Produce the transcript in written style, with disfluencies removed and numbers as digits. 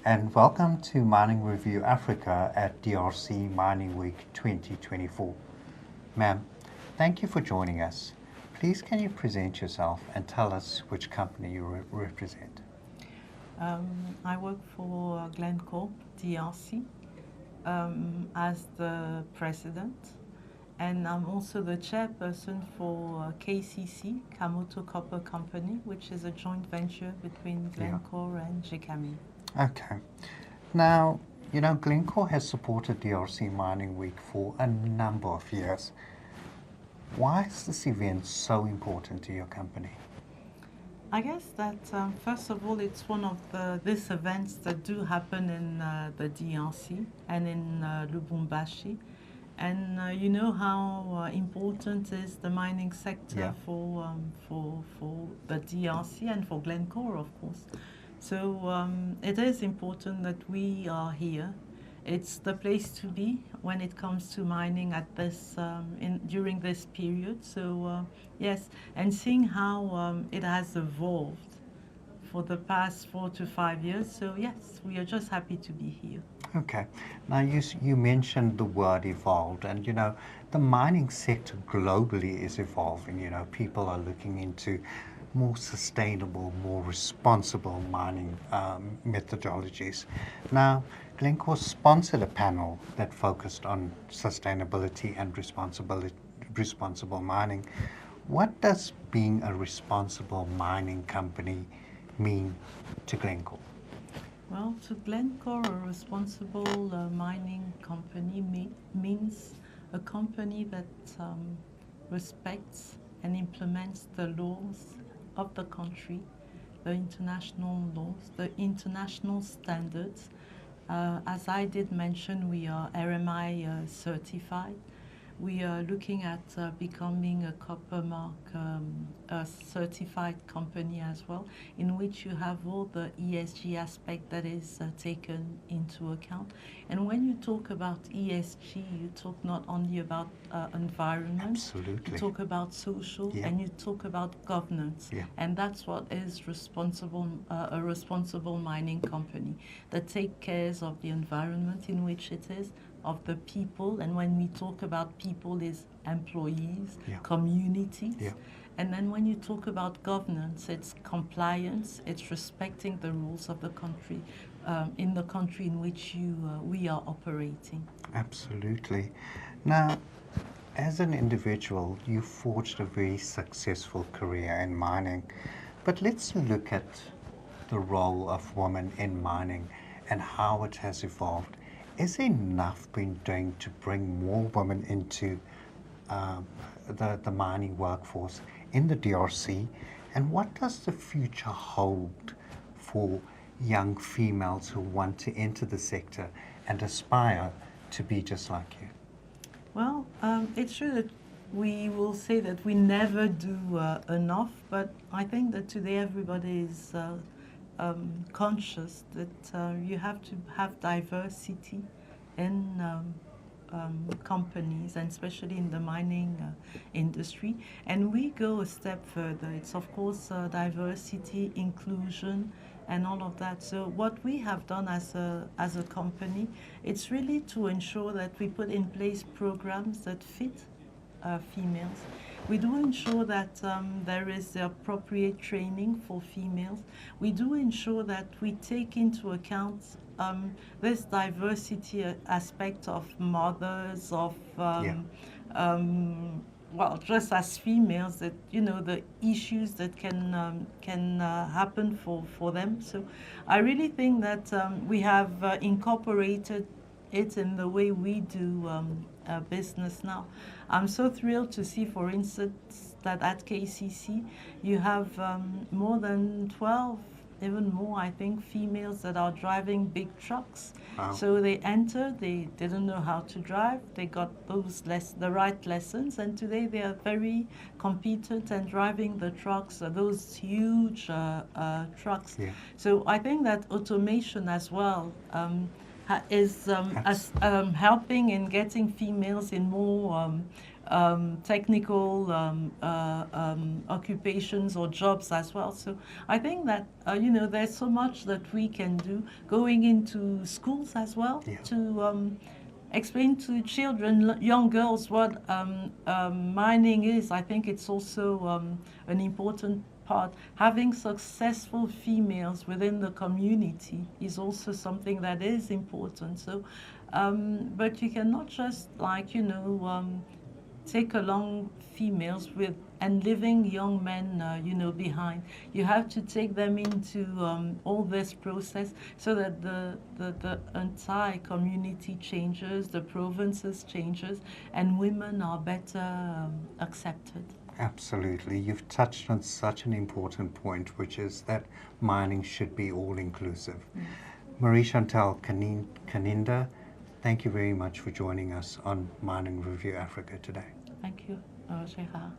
and welcome to Mining Review Africa at DRC Mining Week 2024. Ma'am, thank you for joining us. Please can you present yourself and tell us which company you represent? I work for Glencore DRC as the president, and I'm also the chairperson for KCC, Kamoto Copper Company, which is a joint venture between Glencore and GKM. Okay. Now, Glencore has supported DRC Mining Week for a number of years. Why is this event so important to your company? I guess that, first of all, it's one of these events that do happen in the DRC and in Lubumbashi. And you know how important is the mining sector for the DRC and for Glencore, of course. So it is important that we are here. It's the place to be when it comes to mining at this during this period. So yes, and seeing how it has evolved for the past 4 to 5 years. So yes, we are just happy to be here. Okay. Now you mentioned the word evolved, and the mining sector globally is evolving. People are looking into more sustainable, more responsible mining methodologies. Now, Glencore sponsored a panel that focused on sustainability and responsible mining. What does being a responsible mining company mean to Glencore? Well, to Glencore, a responsible mining company means a company that respects and implements the laws of the country, the international laws, the international standards. As I did mention, we are RMI certified. We are looking at becoming a Copper Mark a certified company as well, in which you have all the ESG aspect that is taken into account. And when you talk about ESG, you talk not only about environment, Absolutely. you talk about social, and you talk about governance. And that's what is a responsible mining company that takes care of the environment in which it is, of the people, and when we talk about people is employees, communities. And then when you talk about governance, it's compliance, it's respecting the rules of the country, in the country in which we are operating. Absolutely. Now, as an individual, you forged a very successful career in mining, but let's look at the role of women in mining and how it has evolved. Is enough being done to bring more women into the mining workforce in the DRC? And what does the future hold for young females who want to enter the sector and aspire to be just like you? Well, it's true that we will say that we never do enough, but I think that today everybody is conscious that you have to have diversity in companies, and especially in the mining industry. And we go a step further. It's of course diversity, inclusion, and all of that. So what we have done as a company, it's really to ensure that we put in place programs that fit females. We do ensure that there is the appropriate training for females. We do ensure that we take into account this diversity aspect of mothers, of well, just as females, that the issues that can happen for them. So I really think that we have incorporated it in the way we do business now. I'm so thrilled to see, for instance, that at KCC you have more than 12, even more, I think, females that are driving big trucks. Wow. So they entered, they didn't know how to drive, they got the right lessons, and today they are very competent and driving the trucks, those huge trucks. So I think that automation as well is helping in getting females in more technical occupations or jobs as well. So I think that you know, there's so much that we can do, going into schools as well, Yeah. to explain to children, young girls, what mining is. I think it's also an important part. Having successful females within the community is also something that is important. So, but you cannot just, like, you know, take along females with and leaving young men, you know, behind. You have to take them into all this process so that the entire community changes, the provinces changes, and women are better accepted. Absolutely. You've touched on such an important point, which is that mining should be all-inclusive. Yes. Marie-Chantal Kaninda, thank you very much for joining us on Mining Review Africa today. Thank you, Gérard.